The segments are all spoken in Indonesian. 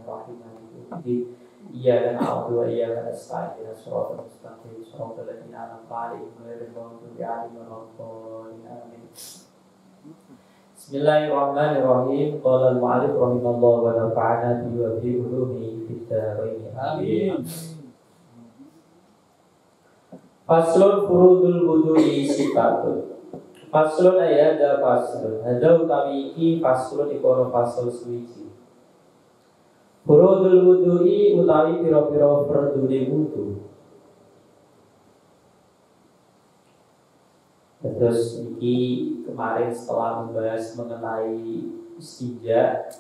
Bismillahirrahmanirrahim. Jadi iyyaka na'budu wa iyyaka nasta'in ihdinas siratal mustaqim siratal ladzina an'amta 'alaihim ghairil maghdubi 'alaihim waladdallin. Amin. Bismillahirrahmanirrahim. Qala al-mu'allif rahimallahu wa nafa'ana bihi wa bi ulumihi fid dharain. Amin. Faslun furudul wudu'i sifatun. Faslun ayada faslun. Hadza utawi iki faslun iku fasl suwiji. Furudul wudu'i utawi pira-pira fardune wudu. Terus iki kemarin setelah membahas mengenai istinja,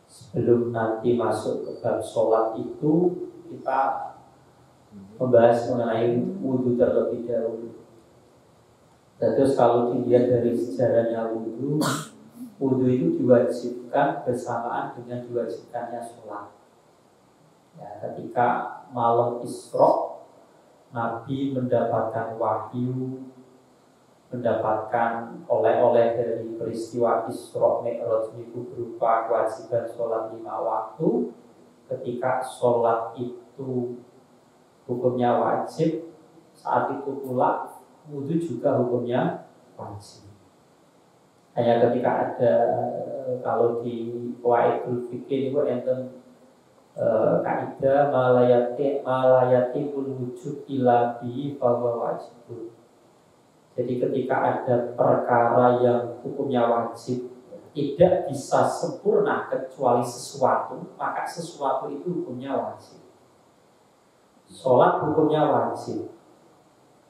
sebelum nanti masuk ke bab sholat itu kita membahas mengenai wudu terlebih dahulu. Terus kalau dilihat dari sejarahnya wudu itu diwajibkan bersamaan dengan diwajibkannya sholat. Ya, ketika malam Isra, Nabi mendapatkan wahyu, mendapatkan oleh-oleh dari peristiwa Isra Mi'raj itu berupa kewajiban sholat 5 waktu. Ketika sholat itu hukumnya wajib, saat itu pula wudu juga hukumnya wajib. Hanya ketika ada, kalau di Qawaidul Fikih itu enten kaidah malayati wujud ila bi bahwa wajib. Jadi ketika ada perkara yang hukumnya wajib tidak bisa sempurna kecuali sesuatu, maka sesuatu itu hukumnya wajib. Sholat hukumnya wajib.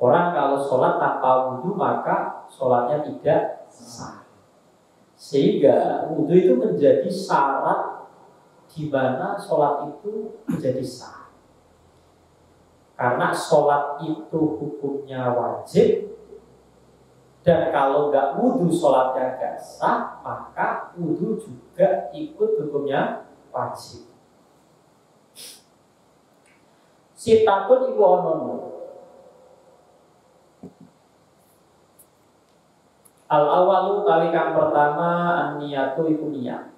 Orang kalau sholat tanpa wudu maka sholatnya tidak sah. Sehingga wudu itu menjadi syarat di mana sholat itu menjadi sah. Karena sholat itu hukumnya wajib, dan kalau nggak wudu sholatnya nggak sah, maka wudu juga ikut hukumnya wajib. Sitatun iku ono. Al-awalu kali kang pertama an-niyatu iku niat.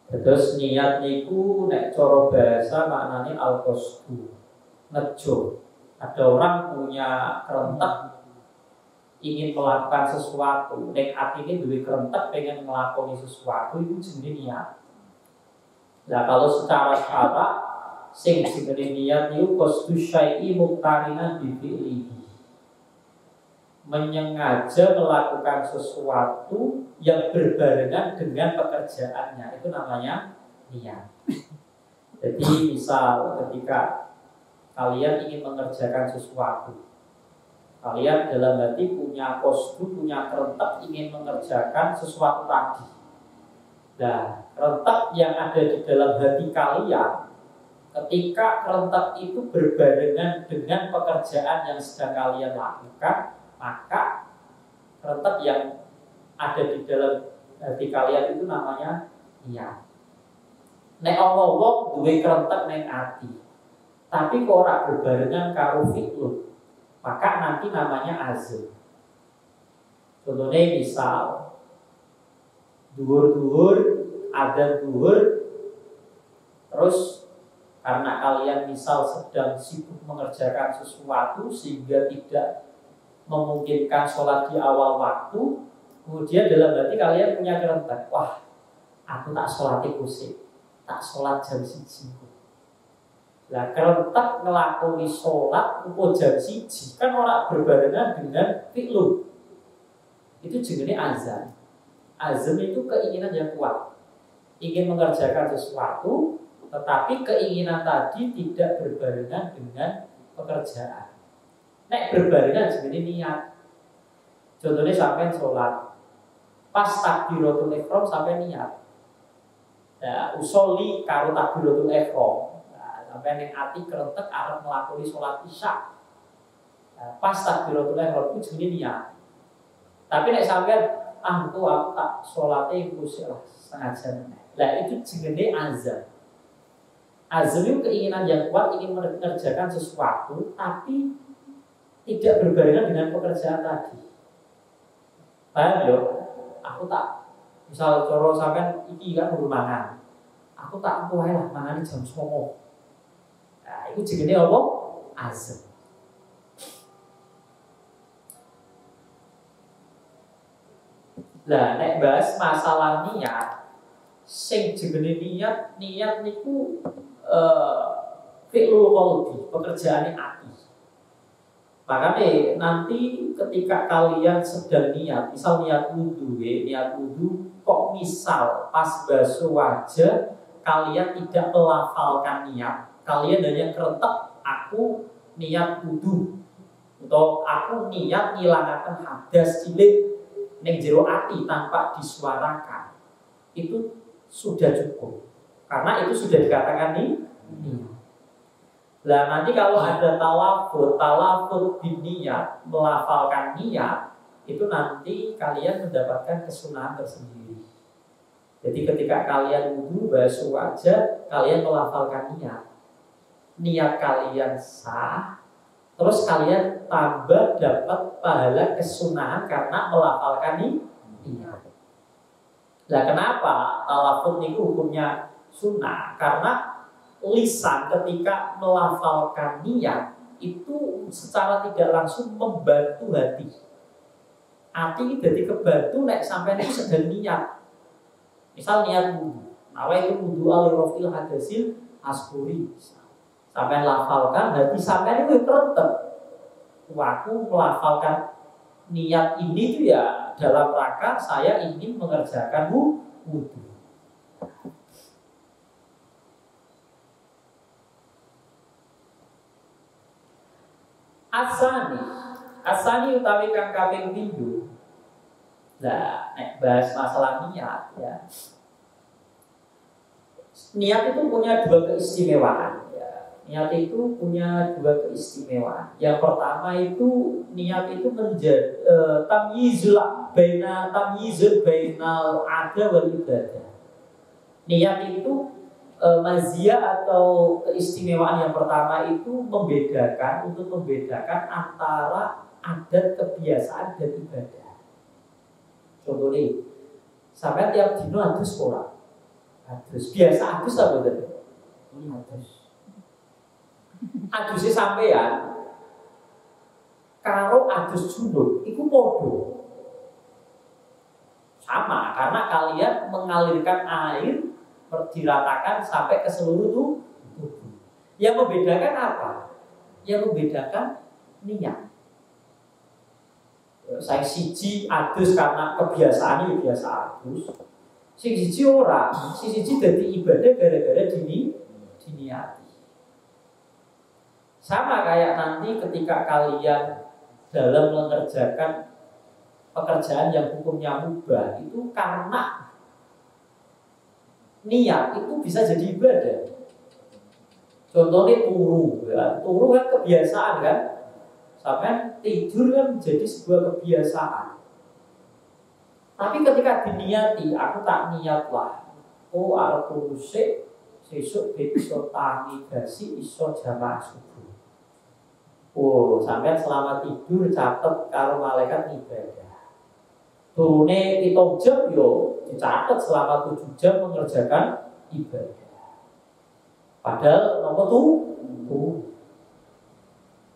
Terus niat niku nek cara bahasa maknane al-qasdu, nejo. Ada orang punya kerentek ingin melakukan sesuatu, nek atine duwe kerentek pengen nglakoni sesuatu itu jenenge niat. Nah kalau secara syarak sing jenenge niat niku qasdu syai'i muqtarinan bi fi'lihi. Menyengaja melakukan sesuatu yang berbarengan dengan pekerjaannya, itu namanya niat. Jadi misal ketika kalian ingin mengerjakan sesuatu, kalian dalam hati punya qasdu, punya kerentek ingin mengerjakan sesuatu tadi. Nah, kerentek yang ada di dalam hati kalian, ketika kerentek itu berbarengan dengan pekerjaan yang sedang kalian lakukan, maka kerentek yang ada di dalam hati kalian itu namanya niat. Nek ana wong duwe kerentek ning ati, tapi kok ora berbarengan karo fi'il, maka nanti namanya azm. Contohnya misal duhur, adzan duhur, terus karena kalian misal sedang sibuk mengerjakan sesuatu sehingga tidak memungkinkan sholat di awal waktu, kemudian dalam hati kalian punya kerentek, wah aku tak sholat kusik, tak sholat jam 1. Lah kerentek ngelakoni sholat upo jam 1 kan orang berbarengan dengan fi'lu. Itu jenenge azam. Azam itu keinginan yang kuat, ingin mengerjakan sesuatu, tetapi keinginan tadi tidak berbarengan dengan pekerjaan. Nek berbarengan jenenge niat. Contohnya sampai sholat, pas takbiratul ihram sampai niat. Nah, usolli karo takbiratul ihram. Nah, sampai ning ati kerentek arep nglakoni sholat isya. Nah, pas takbiratul ihram itu jenenge niat. Tapi nek sampean aku tak sholate kusik lah setengah jam. Lah itu jenenge azam. Azam itu keinginan yang kuat ingin mengerjakan sesuatu tapi tidak berbarengan dengan pekerjaan tadi. Paham ya? Aku tak Misal coro sampean iki kan kudu mangan. Aku tak engko ae lah mangane jam 09.00. Nah, iku jenenge apa? Azam. Lah nek bahas masalah niat, sing jenenge niat niku fi'lul qalbi, pekerjaane ati. Makanya nanti ketika kalian sedang niat, misal niat wudhu, kok misal pas basuh wajah kalian tidak melafalkan niat, kalian hanya keretek aku niat wudhu atau aku niat ngilangaken hadas cilik ning jero ati tanpa disuarakan, itu sudah cukup karena itu sudah dikatakan niat. Nah nanti kalau ada talafut bin niat, melafalkan niat, itu nanti kalian mendapatkan kesunahan tersendiri. Jadi ketika kalian wudhu basuh wajah, kalian melafalkan niat kalian sah, terus kalian tambah dapat pahala kesunahan karena melafalkan niat. Nah kenapa talafut itu hukumnya sunnah? Karena lisan ketika melafalkan niat itu secara tidak langsung membantu hati. Hati jadi kebantu nek sampai itu sedang niat. Misal niat wudhu, nawaitu wudhu alirofil hadasil asburi. Sampai lafalkan hati sampai itu terentep. Waktu melafalkan niat ini tuh ya dalam rangka saya ingin mengerjakan wudhu. Asani utawi kang kaping 7. Nah, nek bahas masalah niat ya. Niat itu punya dua keistimewaan ya. Niat itu punya dua keistimewaan. Yang pertama itu niat itu menjadi tamyizul bainal ada wal ibadah. Niat itu mazia atau keistimewaan yang pertama itu untuk membedakan antara adat, kebiasaan dan ibadah. Contohnya, sampai tiap dino adus orang, adus biasa adus apa tadi? Adusnya sampean, karo adus junub, itu podo. Sama, karena kalian mengalirkan air diratakan sampai ke seluruh tubuh. Yang membedakan apa? Yang membedakan niat. Saya siji adus karena kebiasaannya biasa adus. Siji ora, siji dadi ibadah gara-gara diniati. Sama kayak nanti ketika kalian dalam mengerjakan pekerjaan yang hukumnya mubah itu karena niat itu bisa jadi ibadah. Contohnya turu, ya. Turu kan kebiasaan kan, sampai tidur kan menjadi sebuah kebiasaan. Tapi ketika diniati, aku tak niat lah. Oh, aku sesuk besok tangi gasi iso jamaah subuh. Oh, sampai selama tidur catat kalau malaikat ibadah. Turune 7 jam yo dicatat selama 7 jam mengerjakan ibadah. Padahal nomor tuh.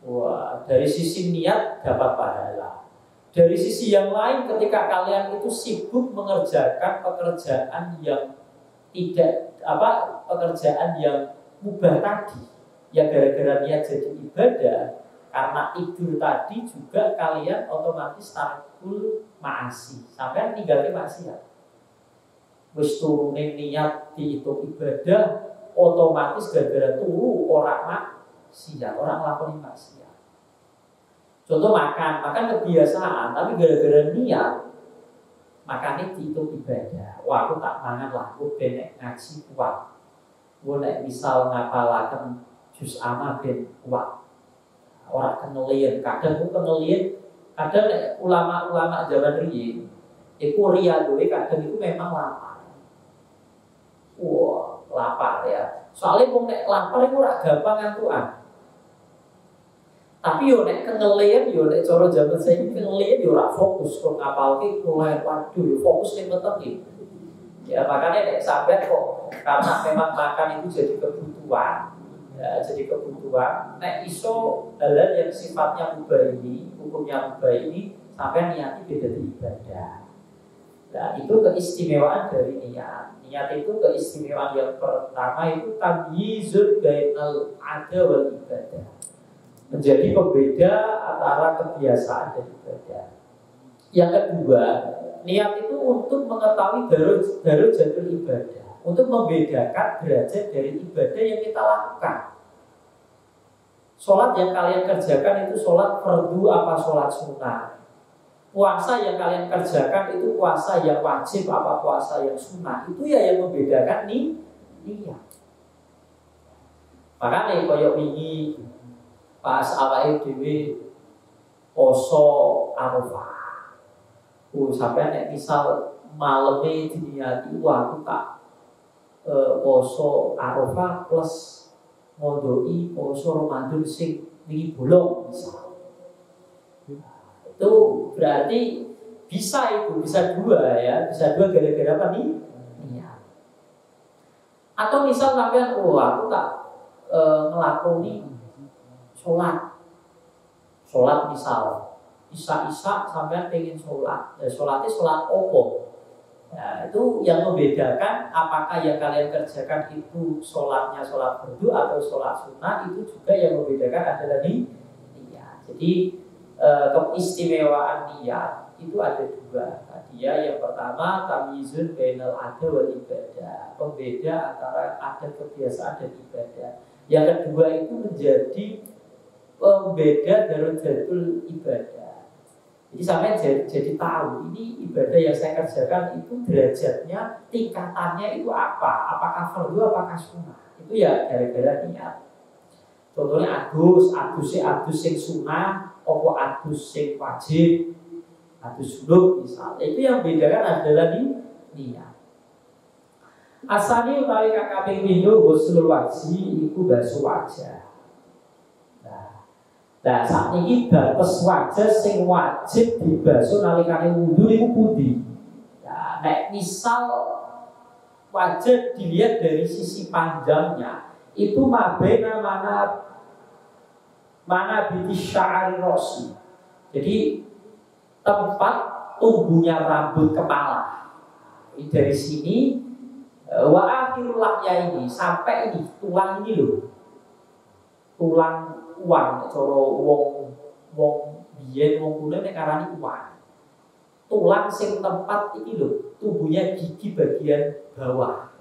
Wah, dari sisi niat dapat pahala. Dari sisi yang lain ketika kalian itu sibuk mengerjakan pekerjaan yang pekerjaan yang mubah tadi, ya gara-gara niat jadi ibadah, karena tidur tadi juga kalian otomatis tarkul ma'asi, sampai tinggalin maksiat. Wis turunin niat dihitung ibadah, otomatis gara-gara turu orang maksiat, orang lakoni maksiat. Contoh makan kebiasaan, tapi gara-gara niat makannya dihitung ibadah. Wah, aku tak mangan lah, aku benek ngaji kuat. Boleh misal ngapalaken juz amma ben kuat. Orang kenelian, kadang itu kenelian, kadang ulama-ulama zaman riyin itu riyadoe kadang itu memang lapar. Wah, lapar ya. Soalnya wong nek lapar itu ora gampang ngantukan. Tapi yo nek kenelian, yo nek cara zaman saiki kenelian yo ora fokus kok ngapalke mulai waduh yo fokus ning meteng iki. Ya makanya sampai kok karena memang makan itu jadi kebutuhan. Ya, jadi kebutuhan. Nek iso hal-hal yang sifatnya mubah ini, hukumnya mubah ini sampai niati beda ibadah. Nah itu keistimewaan dari niat. Niat itu keistimewaan yang pertama itu tamyizul bainal ada wal ibadah. Menjadi pembeda antara kebiasaan dan ibadah. Yang kedua, niat itu untuk mengetahui darajatul ibadah, untuk membedakan derajat dari ibadah yang kita lakukan. Sholat yang kalian kerjakan itu sholat fardu apa sholat sunnah. Puasa yang kalian kerjakan itu puasa yang wajib apa puasa yang sunnah. Itu ya yang membedakan niat. Makanya koyok wingi pas awake dhewe poso Arafah. Sampai nek misal maleme diniati aku tak poso Arafah plus mondoi poso Ramadan sing wingi bolong misal. Itu berarti bisa dua ya, bisa dua gara-gara apa nih? Niat. Atau misal sampean aku tak ngelakoni sholat misal isa sampean pengen sholat, sholatnya sholat opo? Ya, itu yang membedakan apakah yang kalian kerjakan itu sholatnya sholat fardu atau sholat sunnah, itu juga yang membedakan adalah niat. Jadi keistimewaan niat itu ada dua. Dia yang pertama tamyizun bainal ada wal ibadah, pembeda antara adat kebiasaan dan ibadah. Yang kedua itu menjadi pembeda darajatul ibadah. Jadi sampai jadi tahu ini ibadah yang saya kerjakan itu derajatnya, tingkatannya itu apa? Apakah fardu, apakah sunnah? Itu ya gara-gara niat. Contohnya adus sing sunnah, opo adus sing wajib, adus suluk misalnya. Itu yang bedakan adalah niat. Asani utawi kakaping pindho ghuslul wajhi iku basuh wajah. Nah, saat ini batas wajah sing wajib dibasuh nalikane wudu niku pundi? Nah, nek misal wajah dilihat dari sisi panjangnya, itu mabena mana biti sya'ari rosi. Jadi tempat tumbuhnya rambut kepala. Dari sini wa akhirul lahya ini sampai ini tulang ini loh. Tulang uang, coro wong biyen wong kuno nek arani uang. Tulang sing tempat iki lho, tubuhnya gigi bagian bawah.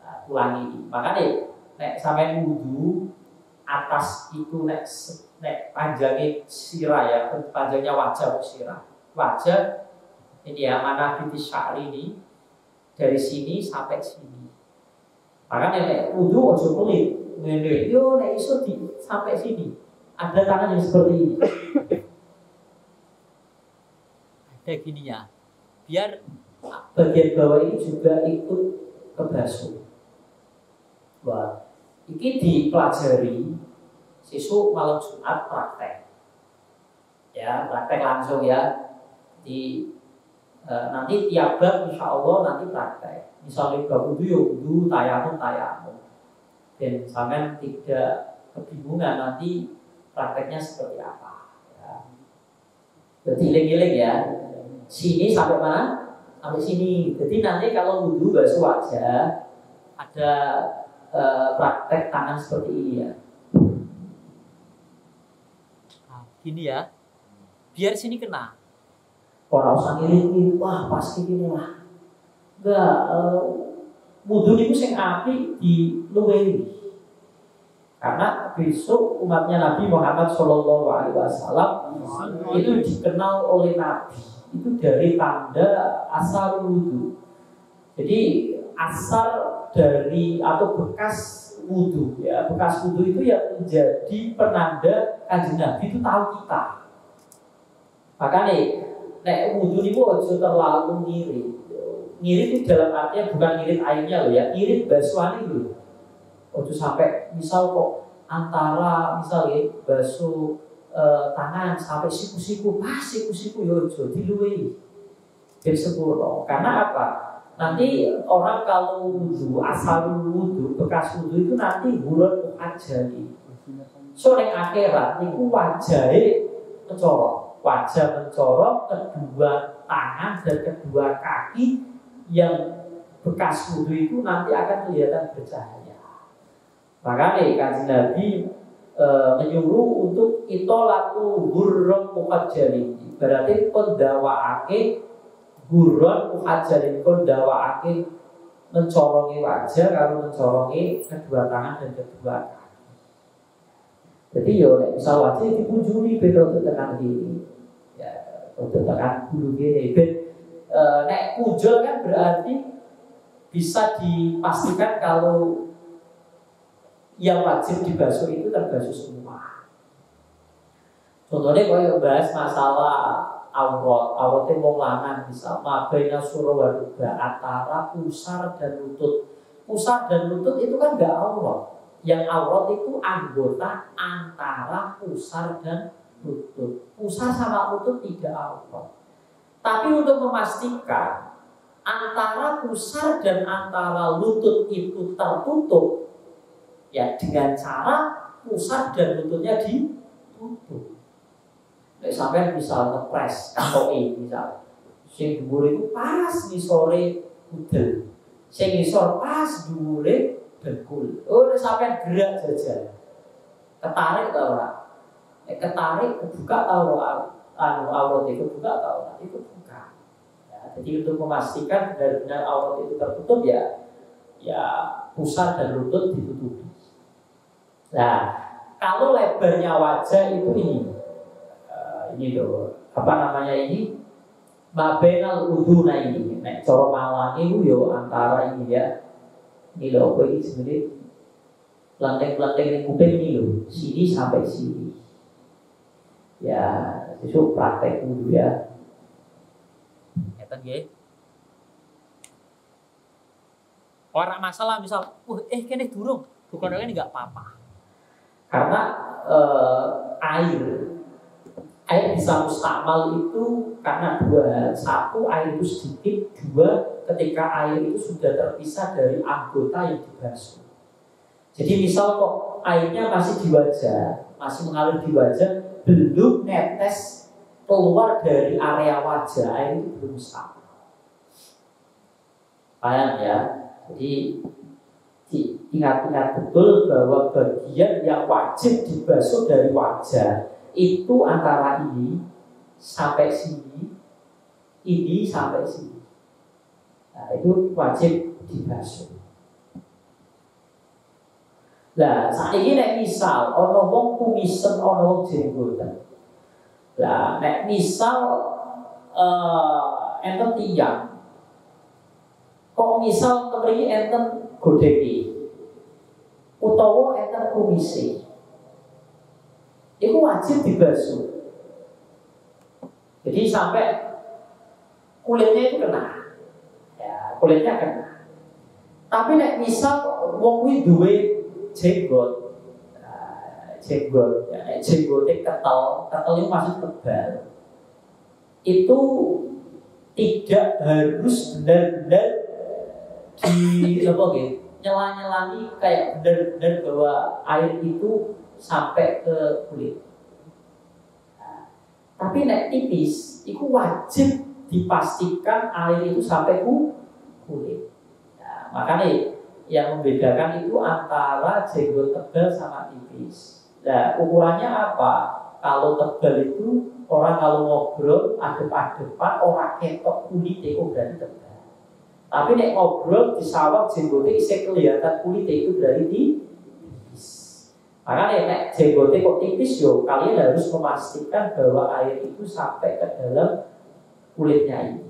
Nah, tulang ini. Makanya nek sampean wudu atas itu nek panjangnya sirah ya, panjangnya wajah sirah. Wajah ini ya mana binti sya'ri ini dari sini sampai sini. Makanya nek wudu ojo pelit. Ngene, yo nek iso sampai sini. Ada tangan yang seperti ini. Ada gini ya. Biar bagian bawah ini juga ikut kebasuh. Wah, ini dipelajari siswa malam Jumat praktek. Ya, praktek langsung ya. Nanti tiap bab insya Allah nanti praktek. Misalnya bab wudu yo wudu, tayamum. Dan sampean tidak kebingungan nanti prakteknya seperti apa ya. Bergiling-giling ya. Sini sampai mana? Sampai sini. Jadi nanti kalau wudu basuh wajah ada praktek tangan seperti ini ya. Nah, gini ya. Biar sini kena. Orang usah ngiring, wah pasti gini lah. Enggak, wudu niku sing apik diluwehi. Karena besok umatnya Nabi Muhammad SAW itu dikenal oleh Nabi itu dari tanda asar wudu. Jadi asar dari atau bekas wudu ya, bekas wudu itu yang menjadi penanda kanjeng Nabi itu tahu kita. Makanya nek wudu niku aja terlalu ngirit. Ngirit itu dalam artinya bukan ngirit airnya loh ya, ngirit basuhan itu. Ojo sampai misal kok antara misalnya basuh tangan sampai siku-siku, pas siku-siku yo ojo diluwehi. Ben sepuro. Karena apa? Nanti orang kalau wudhu, asal wudhu, bekas wudhu itu nanti bulan ajali. So ning akhirat niku wajahe mencorok, wajah mencorok, kedua tangan dan kedua kaki yang bekas wudhu itu nanti akan kelihatan bercahaya. Makanya Kanjeng Nabi menyuruh untuk itolatu burron muhajjalin. Berarti kondawaake burron muhajjalin, kondawaake mencorongi wajah kalau mencorongi kedua tangan dan kedua kaki. Jadi yo nek misal wajah dikunjungi beda untuk tekan diri. Ya, untuk tekan bulu gini ben nek kujul kan berarti bisa dipastikan kalau yang wajib dibasuh itu terbasuh semua. Contohnya kalau bahas masalah auratnya wong lanang bisa mabaina surah waruba antara pusar dan lutut. Pusar dan lutut itu kan enggak aurat. Yang aurat itu anggota antara pusar dan lutut. Pusar sama lutut tidak aurat. Tapi untuk memastikan antara pusar dan antara lutut itu tertutup, ya dengan cara pusar dan lututnya ditutup. Nek sampai misal ngepres katoke misal, sing dhuwur itu pas ngisore udel, sing ngisor pas dhuwure dengkul. Oh nek sampai gerak jajan, ketarik ta ora? Nek ketarik kebuka ta ora? Aurat itu buka ta ora? Itu buka. Jadi untuk memastikan benar-benar aurat itu tertutup ya pusar dan lutut ditutupi. Nah, kalau lebarnya wajah itu ini loh, apa namanya ini? Mabenal uduna ini. Nek cara Malang itu yo antara ini ya. Ini loh, apa ini sebenarnya lanteng-lanteng yang kuping ini loh, sini sampai sini. Ya, itu praktek dulu ya. Ngeten nggih. Ora masalah misal, kene durung, bukan ini enggak apa-apa. Karena air bisa mustakmal itu karena dua hal. Satu, air itu sedikit. Dua, ketika air itu sudah terpisah dari anggota yang dibasuh. Jadi misal kok airnya masih di wajah, masih mengalir di wajah, belum netes keluar dari area wajah, air itu belum mustakmal. Paham ya? Jadi ingat-ingat betul bahwa bagian yang wajib dibasuh dari wajah itu antara ini sampai sini, ini sampai sini. Nah, itu wajib dibasuh. Lah, saat ini nek misal ono wong kumisen, ono wong jenggotan. Lah, nek misal enten tiyang kok misal kemriki enten godheki utawa enten kumisi, itu wajib dibasuh. Jadi sampai kulitnya itu kena, ya kulitnya kena. Tapi nek misal wong kuwi duwe jenggot, ya jenggotnya ketel itu masih tebal, itu tidak harus benar-benar nyela-nyelani kayak benar-benar bahwa air itu sampai ke kulit. Nah, tapi nek tipis, itu wajib dipastikan air itu sampai ke kulit. Nah, makanya yang membedakan itu antara jenggot tebal sama tipis. Nah, ukurannya apa? Kalau tebal itu orang kalau ngobrol adep-adepan orang ketok kulitnya, berarti tebal. Tapi nek ngobrol disawak jenggotnya isih kelihatan kulitnya, itu berarti tipis. Makanya nek jenggotnya kok tipis yo, kalian harus memastikan bahwa air itu sampai ke dalam kulitnya ini.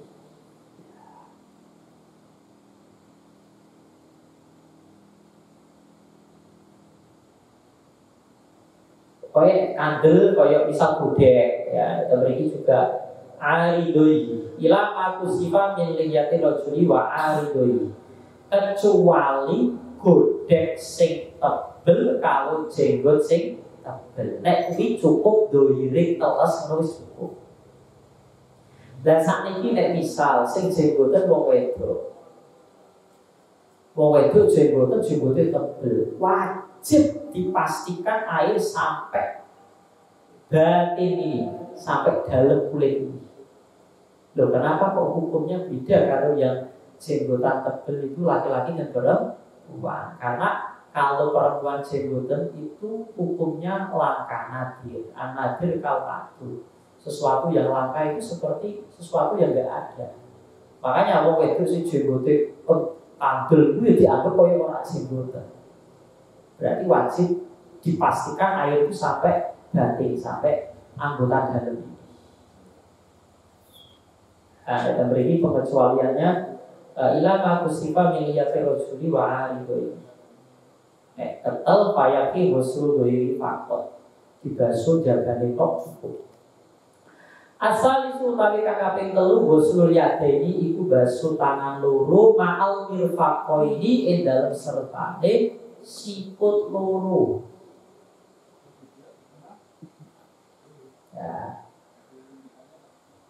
Koyok kandel, koyok misal budek, ya kita beri juga aridoi. Ilang aku sifat min liyatin rojuli wa aridoi. Kecuali godek sing tebel kalau jenggot sing tebel. Nek kuwi cukup doiring teles nulis cukup. Dan saat ini nek misal sing jenggotan wong wedok, Wong wedok jenggoten tebel, wajib dipastikan air sampai batin ini, sampai dalam kulit ini. Loh, kenapa kok hukumnya beda kalau yang jenggotan tebel itu laki-laki dan perempuan? Karena kalau perempuan jenggotan itu hukumnya langka, nadir, anadir kalpatu. Sesuatu yang langka itu seperti sesuatu yang enggak ada. Makanya wong wedok si jenggote tandel itu ya dianggap kaya orang jenggotan. Berarti wajib dipastikan air itu sampai batin, sampai anggota dalam ini. Nah, dan beri pengecualiannya ilama kusifa miliyati rojuli wa alihi. Ketel payaki husul doi faktor dibasuh jagane tok cukup. Asal isu utawi kang kaping 3 husul yadaini iku basuh tangan loro ma'al mirfaqaini ing dalem sertane sikut loro. Ya.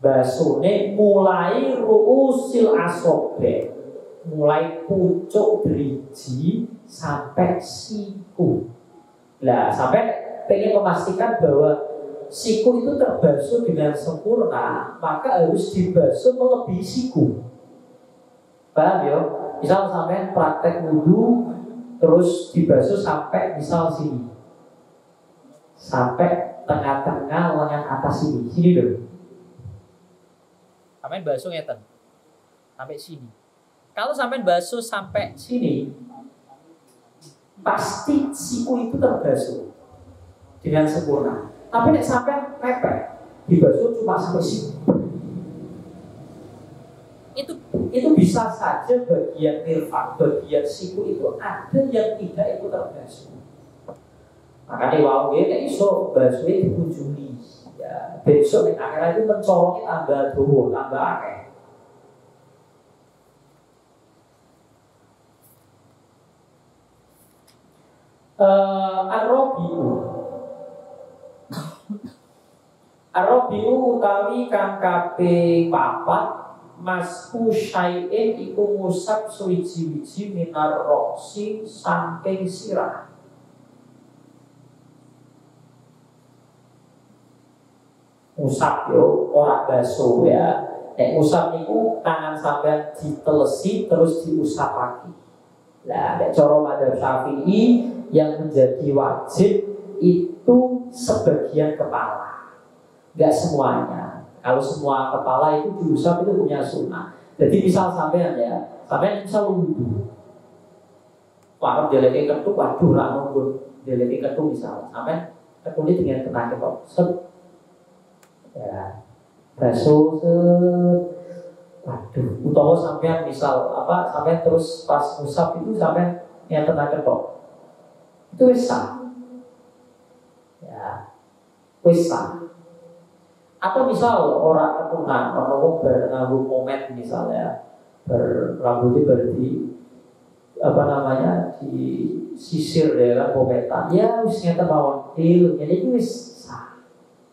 Basune mulai ruusil asobe, mulai pucuk driji sampai siku. Nah, sampai pengen memastikan bahwa siku itu terbasuh dengan sempurna, maka harus dibasuh melebihi siku. Paham ya? Misal sampai praktek wudhu terus dibasuh sampai misal sini, sampai tengah-tengah lengan atas sini dulu. Sampai basuh ngeten, sampai sini. Kalau sampai basuh sampai sini, pasti siku itu terbasuh dengan sempurna. Tapi nek sampai mepet, dibasuh cuma sampai sini. Itu bisa saja bagian mirfaq, bagian siku itu ada yang tidak itu terbasuh. Makanya wau nek iso basuhe dikunjungi. Ya, besok nek akhirnya itu mencorongnya tambah dawa, tambah akeh. Ar-Rabi'u utawi kang kaping 4 masku syai'in iku ngusap suwiji-wiji minar roksi saking sirah. Ngusap yo ora basuh ya. Nek ngusap niku tangan sampean ditelesi terus diusap lagi. Lah nek cara madzhab Syafi'i yang menjadi wajib itu sebagian kepala. Enggak semuanya. Kalau semua kepala itu diusap itu punya sunnah. Jadi misal sampean ya, sampean misal wudhu. Pak deleke ketuk, waduh ra nunggu deleke ketuk misal. Sampean ketuli dengan tenang ketok. Set. Ya. Basuh waduh, utawa sampean misal apa, sampean terus pas usap itu sampean yang tenang ketok. Itu wis sah. Ya. Wis sah. Atau misal orang ketunan, orang beranggu komen misalnya berambutnya berarti apa namanya disisir ya kan kometan, ya wis ngeten mawon til, ini wis sah,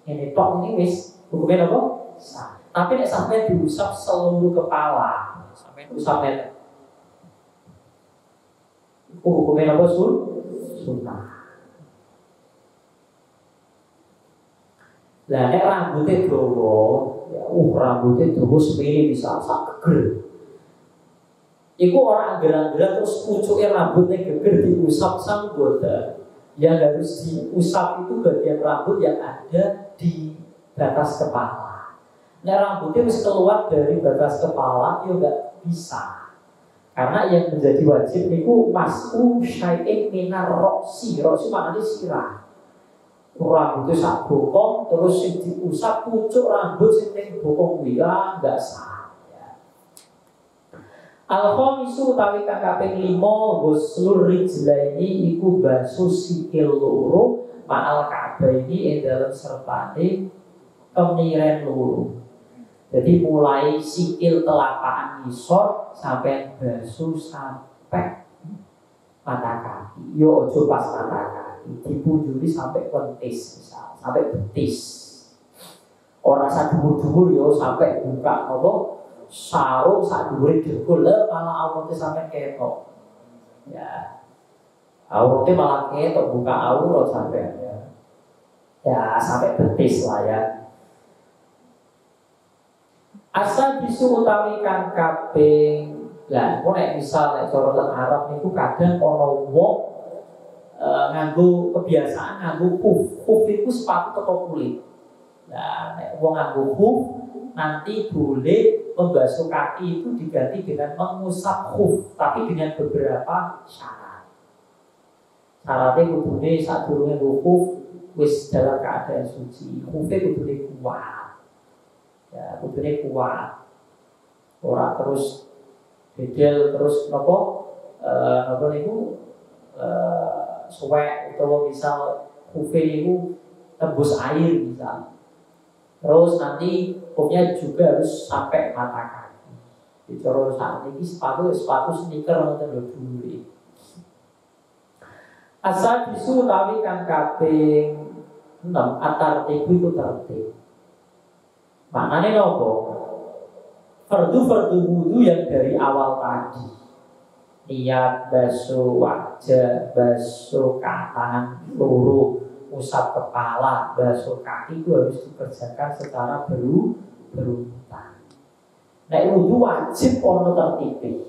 ini tok ini wis hukumnya apa sah. Tapi nek sampai diusap seluruh kepala, sampai usap nenek, hukumnya apa sunnah. Lah nek rambutnya dawa, ya rambutnya dawa semene bisa sak geger. Iku orang gerang-gerang terus pucuknya rambutnya geger diusap sang boda. Yang harus diusap itu bagian rambut yang ada di batas kepala. Nek rambutnya wis keluar dari batas kepala, ya enggak bisa. Karena yang menjadi wajib niku mas'u syai'in minar roksi. Roksi maknanya sirah. Rambutnya sak bokong terus sing diusap pucuk rambut sing ning bokong kuwi enggak sah ya. Al-khamisu utawi kang kaping 5 ghuslur rijlaini iku basuh sikil loro ma'al ka'baini ing dalem sertane kemiren loro. Jadi mulai sikil telapak ngisor sampai basuh sampai mata kaki. Yo aja pas mata kaki. Dipunjuli sampai pentis misal, sampai betis. Orang sak dhuwur-dhuwur yo sampai buka apa sarung sak dhuwure dengkul malah awake sampai ketok. Ya, auratnya malah ketok buka aurat sampai ya sampai betis lah ya. Asal bisu utawi kang kaping lah, nek misal nek cara teng Arab niku kadang ana wong nganggo kebiasaan nganggo huf itu sepatu teko kulit. Nah, nek wong nganggo huf nanti boleh membasuh kaki itu diganti dengan mengusap huf, tapi dengan beberapa syarat. Syaratnya kudune sadurunge huf wis dalam keadaan suci, hufnya kudune kuat. Ya, kudune kuat. Ora terus bedel terus napa niku suwek utawa misal hufnya niku tembus air misal. Terus nanti hufnya juga harus sampai mata kaki. Di cara saat ini sepatu sneaker ngoten lho dulu. Asal bisu utawi kang kaping 6 atar tibu itu tertib. Maknanya nopo? Fardu wudu yang dari awal tadi. Niat basuh wajah, basuh tangan luru, usap kepala, basuh kaki itu harus dikerjakan secara berurutan. Nek wudu wajib ono tertib.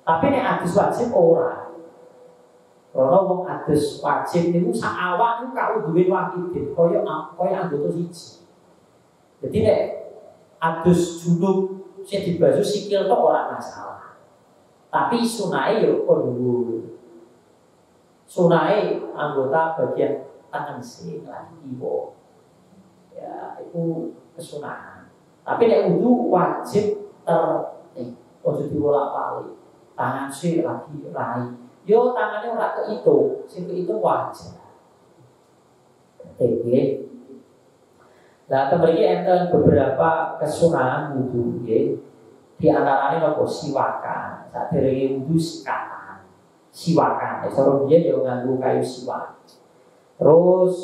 Tapi nek adus wajib ora. Karena wong adus wajib niku sak awak niku kau duwe wajib kaya anggota siji. Jadi nek adus junub sing dibasuh sikil tok ora masalah. Tapi sunahe yo kudu sunahe anggota bagian tangan sing lan kiwa. Ya, itu kesunahan. Tapi nek wudu wajib tertib. Ojo diwolak-walik. Tangan sing lagi rai. Yo tangannya ora keitung, sing keitung wajar. Oke. Nah, kembali enten beberapa kesunahan wudu nggih. Di antaranya nopo siwakan. Saderenge wudu sikatan. Siwakan, cara biyen yo nganggo kayu siwak. Terus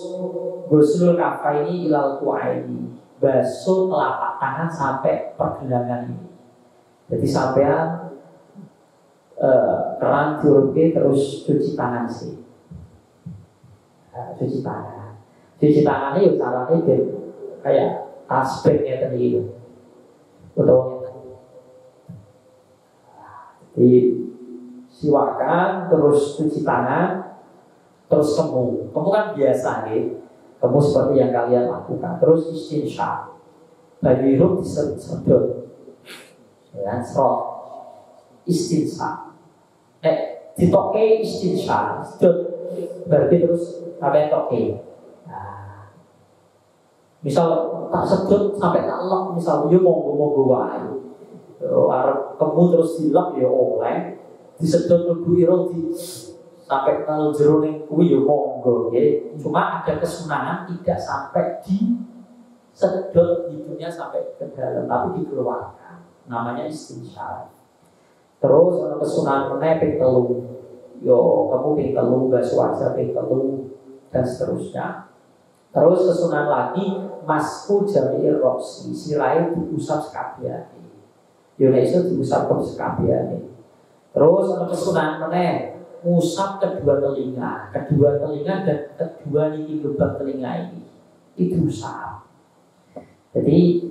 ghuslul kafaini ilal kuaini. Basuh telapak tangan sampai pergelangan ini. Jadi sampean keran diurutke terus cuci tangan sih. Cuci tangan itu caranya kayak tasbihnya tadi itu. Betul. Jadi siwakan terus cuci tangan terus kemu kan biasa nih. Kemu seperti yang kalian lakukan. Terus istinsya. Bagi hirup disedot. Ya, serot. Istinsya. Ditoke istinsya, berarti terus sampai toke. Nah, misal tak sedot sampai tak lek, misal yo monggo wae. Arep kemu terus dilek ya oleh, disedot mlebu ira di sampai nang jero ning kuwi ya monggo nggih. Cuma ada kesunahan tidak sampai disedot hidungnya sampai ke dalam, tapi dikeluarkan. Namanya istinsya. Terus ana kesunahan meneh ping 3. Yo, kamu ping 3 basuh wajah ping 3 dan seterusnya. Terus kesunahan lagi masku jami'ir roksi, sirai diusap sekabehane. Yo nek iso diusap sekabehane. Terus ana kesunahan meneh usap kedua telinga dan kedua niki lubang telinga ini. Itu usap. Jadi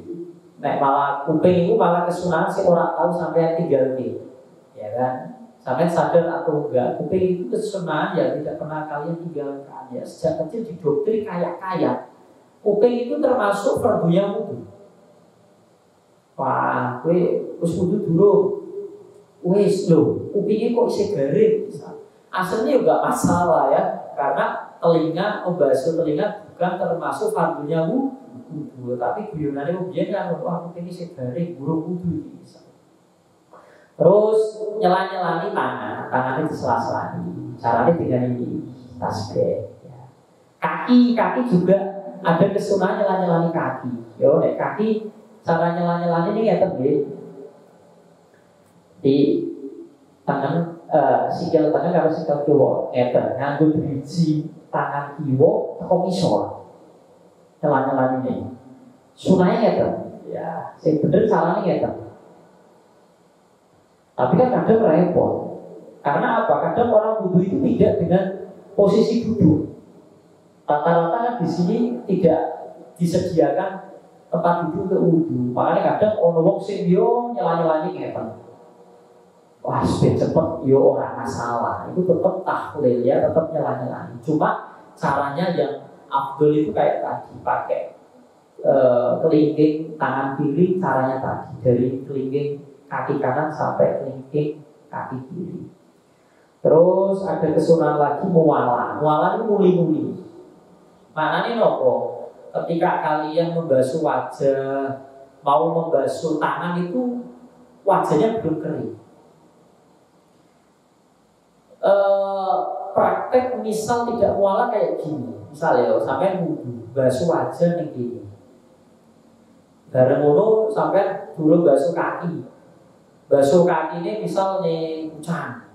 nek malah kuping itu malah kesunahan sih orang tahu sampai tinggal nih. Ya kan, sampai sadar atau enggak, kuping itu kesunahan ya tidak pernah kalian tinggalkan ya. Sejak kecil didoktrin kayak kuping itu termasuk fardunya wudu. Wah, wis wudu dulu, wis lho, kupingnya kok isih garing. Aslinya juga masalah ya, karena telinga membasuh telinga bukan termasuk fardunya wudu, tapi guyonane biyen kan wah kuping isih garing, burung wudu iki. Terus nyela-nyelani tangannya disela-selani. Caranya dengan ini tasbih. Ya. Kaki juga ada kesunahan nyela-nyelani kaki. Yo, nek kaki cara nyela-nyelani ini ya tadi di tangan sikil tangan kalau sikil kiwa, nganggo driji tangan kiwa teko ngisor. Nyela-nyelani ini. Sunahnya ngeten. Ya, sing bener caranya ngeten. Tapi kan kadang repot. Karena apa? Kadang orang wudhu itu tidak dengan posisi duduk. Rata-rata kan di sini tidak disediakan tempat duduk untuk wudhu. Makanya kadang ono wong sing yo nyela-nyelani ngeten. Wah, cepet yo orang masalah. Itu tetap tahlil ya, tetap nyela-nyelani. Cuma caranya yang afdol itu kayak tadi, pakai kelingking tangan kiri, caranya tadi dari kelingking kaki kanan sampai kelingking kaki kiri. Terus ada kesunahan lagi muwala. Muwala itu muli-muli. Maknanya nopo? Ketika kalian membasuh wajah, mau membasuh tangan itu wajahnya belum kering. Praktek misal tidak muala kayak gini. Misal ya, sampai wudhu, basuh wajah nih gini. Bareng ngono sampai dulu basuh kaki. Basuh kaki ini misal nih pucang.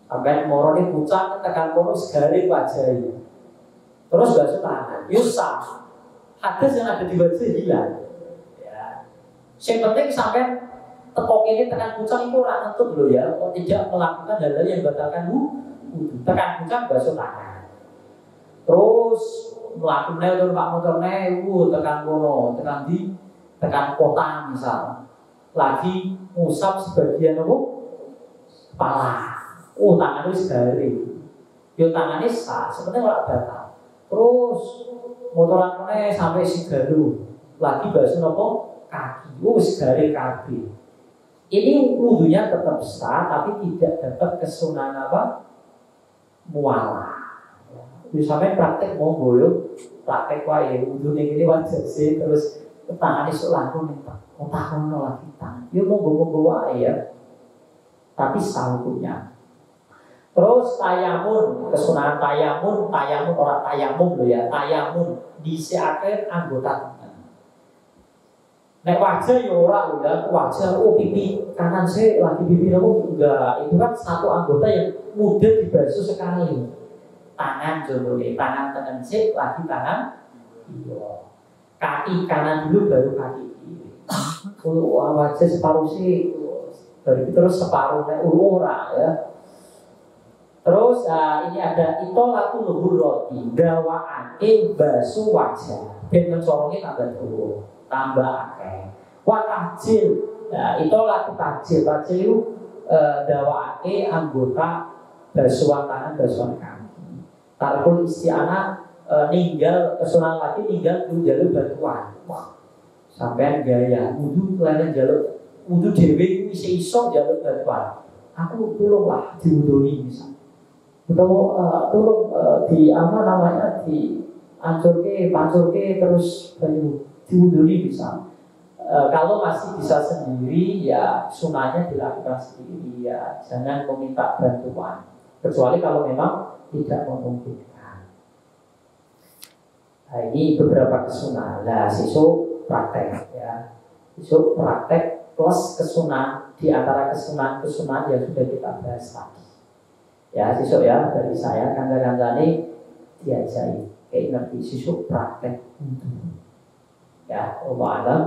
Sampai moro nih pucang tekan moro segari wajahnya. Terus basuh tangan. Yusah. Hadas yang ada di wajah hilang. Ya. Yang penting sampai tepok ini tekan pucang itu orang tentu loh ya. Kalau tidak melakukan hal-hal yang batalkan wudhu. Tekan pucang basuh tangan. Terus melakukan turun pak motornya, tekan kono, tekan kota misal. Lagi ngusap sebagian apa? Kepala. Tangannya segari. Yo tangannya sah, sebenarnya orang batal. Terus motorannya sampai sigaru. Lagi basuh apa? Kaki. Segari kaki. Ini wudhunya tetap sah, tapi tidak dapat kesunahan apa? Muala. Sampai praktek monggo yo, praktek wae wudhu ning ini wajar sih, terus tangan iso langsung ning otak lagi tangan. Yo monggo wae ya. Tapi sangkunya. Terus tayamun, kesunahan tayamun orang tayamum loh ya, tayamun disiake anggota tangan. Nek wajah ya ora loh ya, wajah pipi kanan saya lagi pipi kamu enggak, itu kan satu anggota yang mudah dibasuh sekali. Tangan contohnya, tangan sih lagi tangan iya. Kaki kanan dulu baru kaki kiri. Wajah separuh sih, baru terus separuh nek ora ya. Terus ini ada itolatul hurroti, gawaake basuh wajah. Ben mencorongnya tambah dulu, tambah akeh. Wa tajil, itolatul tajil itu gawaake anggota basuhan tangan, basuhan kaki. Tarkul isti'anah ninggal kesunahan lagi ninggal tuh jalur bantuan. Wah, sampean gaya wudu lain jalur wudu dhewe iso jalur bantuan. Aku tolonglah diwudoni misal. Atau turun di apa namanya di pancurke terus banyu diwuduni bisa. Kalau masih bisa sendiri ya sunahnya dilakukan sendiri ya, jangan meminta bantuan kecuali kalau memang tidak memungkinkan. Nah, ini beberapa kesunahan. Nah, sisuk praktek ya, sisuk praktek plus kesunahan di antara kesunahan yang sudah kita bahas tadi. Ya sisuk ya dari saya kanca-kancane diajari kayak ngerti sisuk praktek ya Allah alam.